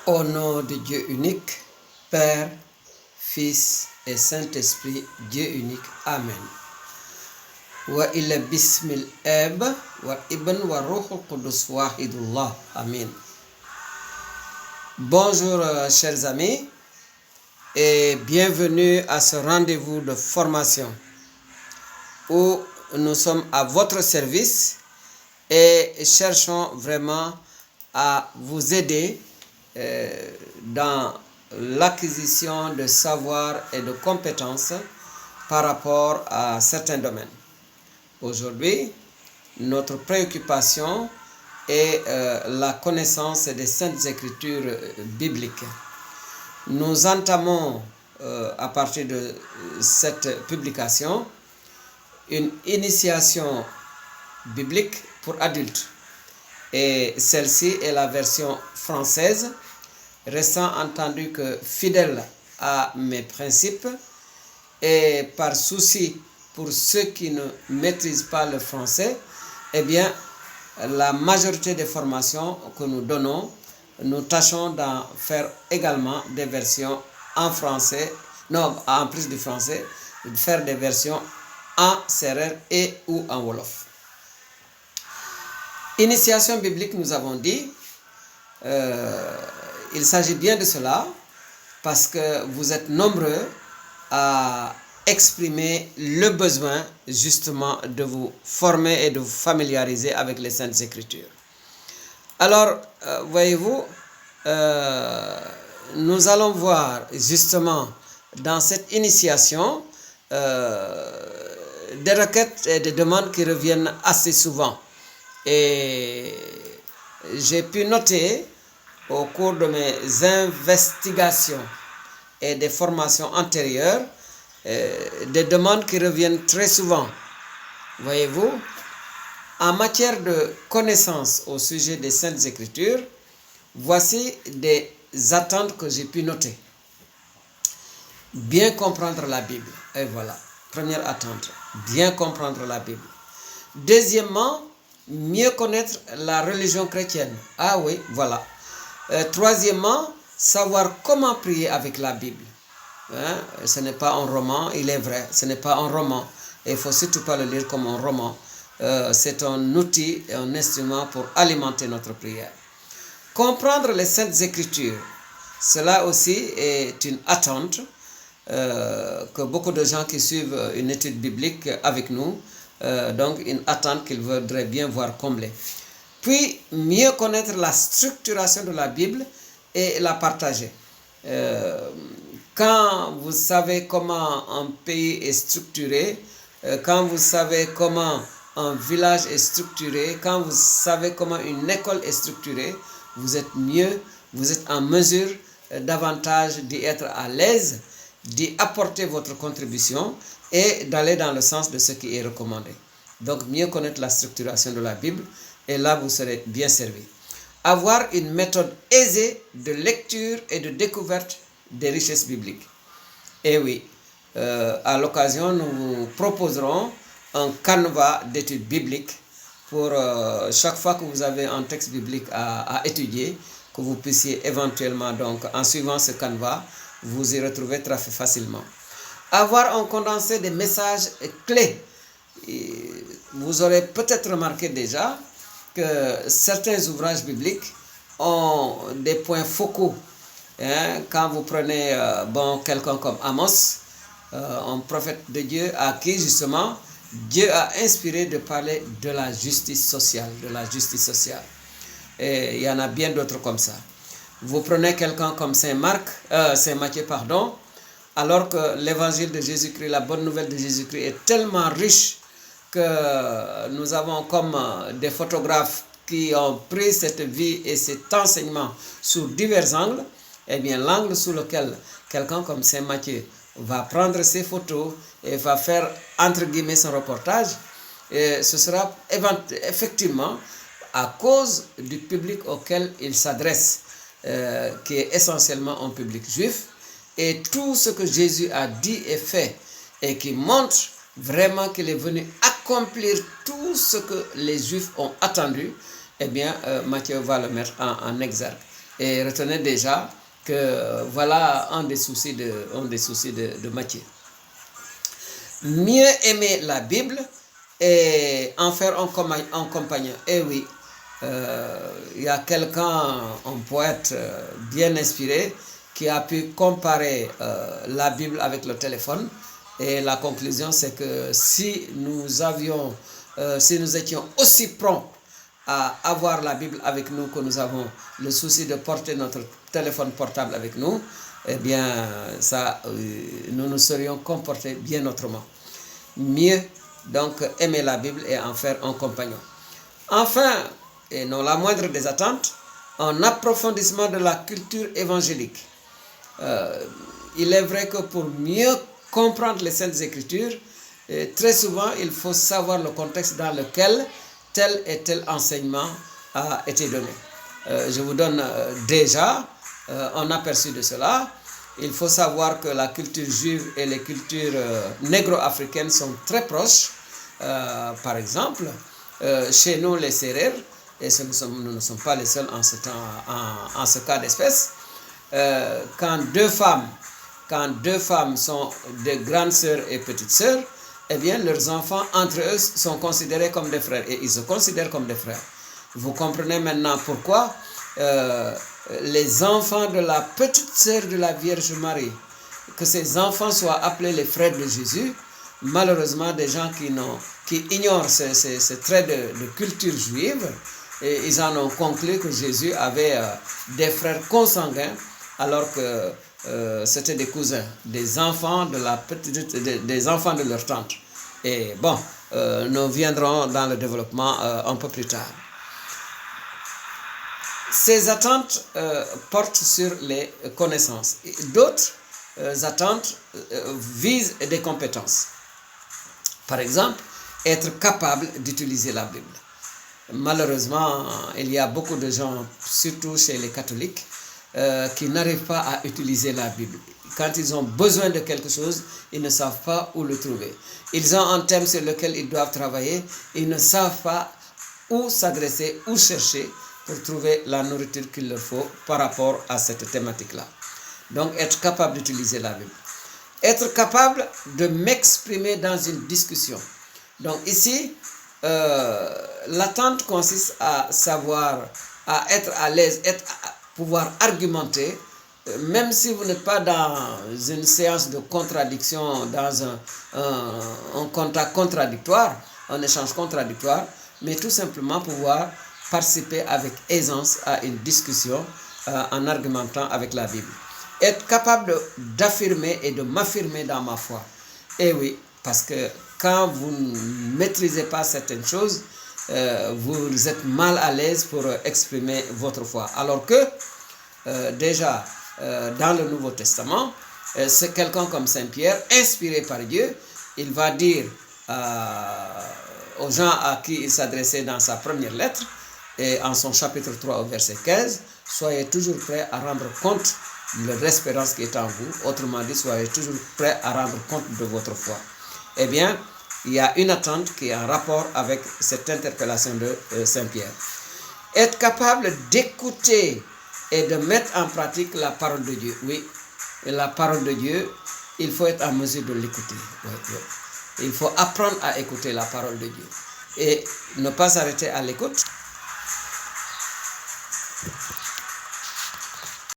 Au nom de Dieu unique, Père, Fils et Saint-Esprit, Dieu unique. Amen. Wa ila bismil ab wa ibn wa ruhul qudus wahidullah. Amen. Bonjour chers amis et bienvenue à ce rendez-vous de formation où nous sommes à votre service et cherchons vraiment à vous aider dans l'acquisition de savoir et de compétences par rapport à certains domaines. Aujourd'hui, notre préoccupation est la connaissance des Saintes Écritures bibliques. Nous entamons à partir de cette publication une initiation biblique pour adultes. Et celle-ci est la version française, restant entendu que fidèle à mes principes et par souci pour ceux qui ne maîtrisent pas le français, eh bien, la majorité des formations que nous donnons, nous tâchons d'en faire également des versions en français, non, en plus du français, de faire des versions en sérère et ou en wolof. Initiation biblique, nous avons dit, il s'agit bien de cela parce que vous êtes nombreux à exprimer le besoin justement de vous former et de vous familiariser avec les Saintes Écritures. Alors, voyez-vous, nous allons voir justement dans cette initiation des requêtes et des demandes qui reviennent assez souvent. Et j'ai pu noter au cours de mes investigations et des formations antérieures des demandes qui reviennent très souvent. Voyez-vous, en matière de connaissance au sujet des Saintes Écritures, voici des attentes que j'ai pu noter. Bien comprendre la Bible. Et voilà, première attente, bien comprendre la Bible. Deuxièmement, mieux connaître la religion chrétienne. Ah oui, voilà. Troisièmement, savoir comment prier avec la Bible. Hein? Ce n'est pas un roman, il est vrai, ce n'est pas un roman. Il ne faut surtout pas le lire comme un roman. C'est un outil et un instrument pour alimenter notre prière. Comprendre les Saintes Écritures, cela aussi est une attente que beaucoup de gens qui suivent une étude biblique avec nous, donc une attente qu'ils voudraient bien voir comblée. Puis, mieux connaître la structuration de la Bible et la partager. Quand vous savez comment un pays est structuré, quand vous savez comment un village est structuré, quand vous savez comment une école est structurée, vous êtes mieux, vous êtes en mesure davantage d'y être à l'aise, d'y apporter votre contribution et d'aller dans le sens de ce qui est recommandé. Donc, mieux connaître la structuration de la Bible et là, vous serez bien servi. Avoir une méthode aisée de lecture et de découverte des richesses bibliques. Et oui, à l'occasion, nous vous proposerons un canevas d'études bibliques pour chaque fois que vous avez un texte biblique à étudier, que vous puissiez éventuellement, donc, en suivant ce canevas, vous y retrouver très facilement. Avoir un condensé des messages clés. Vous aurez peut-être remarqué déjà que certains ouvrages bibliques ont des points focaux. Hein, quand vous prenez quelqu'un comme Amos, un prophète de Dieu à qui justement Dieu a inspiré de parler de la justice sociale, Et il y en a bien d'autres comme ça. Vous prenez quelqu'un comme Saint Matthieu, alors que l'évangile de Jésus-Christ, la bonne nouvelle de Jésus-Christ est tellement riche que nous avons comme des photographes qui ont pris cette vie et cet enseignement sous divers angles. Eh bien, l'angle sous lequel quelqu'un comme Saint Matthieu va prendre ses photos et va faire, entre guillemets, son reportage, et ce sera effectivement à cause du public auquel il s'adresse, qui est essentiellement un public juif, et tout ce que Jésus a dit et fait, et qui montre vraiment qu'il est venu accomplir tout ce que les Juifs ont attendu, eh bien, Matthieu va le mettre en exergue. Et retenez déjà que voilà un des soucis de Matthieu. Mieux aimer la Bible et en faire un compagnon. Et oui, il y a quelqu'un, un poète bien inspiré, qui a pu comparer la Bible avec le téléphone. Et la conclusion, c'est que si nous étions aussi prompts à avoir la Bible avec nous que nous avons le souci de porter notre téléphone portable avec nous, eh bien, nous nous serions comportés bien autrement. Mieux, donc, aimer la Bible et en faire un compagnon. Enfin, et non la moindre des attentes, un approfondissement de la culture évangélique. Il est vrai que pour mieux comprendre les Saintes Écritures, très souvent, il faut savoir le contexte dans lequel tel et tel enseignement a été donné. Je vous donne déjà un aperçu de cela. Il faut savoir que la culture juive et les cultures négro-africaines sont très proches. Par exemple, chez nous, les Sérères, et nous ne sommes pas les seuls en ce cas d'espèce, quand deux femmes sont de grandes sœurs et petites sœurs, eh bien, leurs enfants, entre eux, sont considérés comme des frères. Et ils se considèrent comme des frères. Vous comprenez maintenant pourquoi les enfants de la petite sœur de la Vierge Marie, que ces enfants soient appelés les frères de Jésus, malheureusement, des gens qui ignorent ces traits de culture juive, et ils en ont conclu que Jésus avait des frères consanguins, alors que c'était des cousins, des enfants des enfants de leur tante. Et bon, nous viendrons dans le développement un peu plus tard. Ces attentes portent sur les connaissances. D'autres attentes visent des compétences. Par exemple, être capable d'utiliser la Bible. Malheureusement, il y a beaucoup de gens, surtout chez les catholiques, qui n'arrivent pas à utiliser la Bible. Quand ils ont besoin de quelque chose, ils ne savent pas où le trouver. Ils ont un thème sur lequel ils doivent travailler, ils ne savent pas où s'adresser, où chercher pour trouver la nourriture qu'il leur faut par rapport à cette thématique-là. Donc, être capable d'utiliser la Bible. Être capable de m'exprimer dans une discussion. Donc ici, l'attente consiste à savoir, à être à l'aise, pouvoir argumenter, même si vous n'êtes pas dans une séance de contradiction, dans un contact contradictoire, un échange contradictoire, mais tout simplement pouvoir participer avec aisance à une discussion en argumentant avec la Bible. Être capable d'affirmer et de m'affirmer dans ma foi. Et oui, parce que quand vous ne maîtrisez pas certaines choses, vous êtes mal à l'aise pour exprimer votre foi. Alors que, déjà, dans le Nouveau Testament, c'est quelqu'un comme Saint Pierre, inspiré par Dieu, il va dire aux gens à qui il s'adressait dans sa première lettre, et en son chapitre 3 au verset 15, soyez toujours prêts à rendre compte de l'espérance qui est en vous. Autrement dit, soyez toujours prêts à rendre compte de votre foi. Eh bien, il y a une attente qui est en rapport avec cette interpellation de Saint Pierre. Être capable d'écouter et de mettre en pratique la parole de Dieu. Oui, la parole de Dieu, il faut être en mesure de l'écouter. Oui, oui. Il faut apprendre à écouter la parole de Dieu. Et ne pas s'arrêter à l'écoute.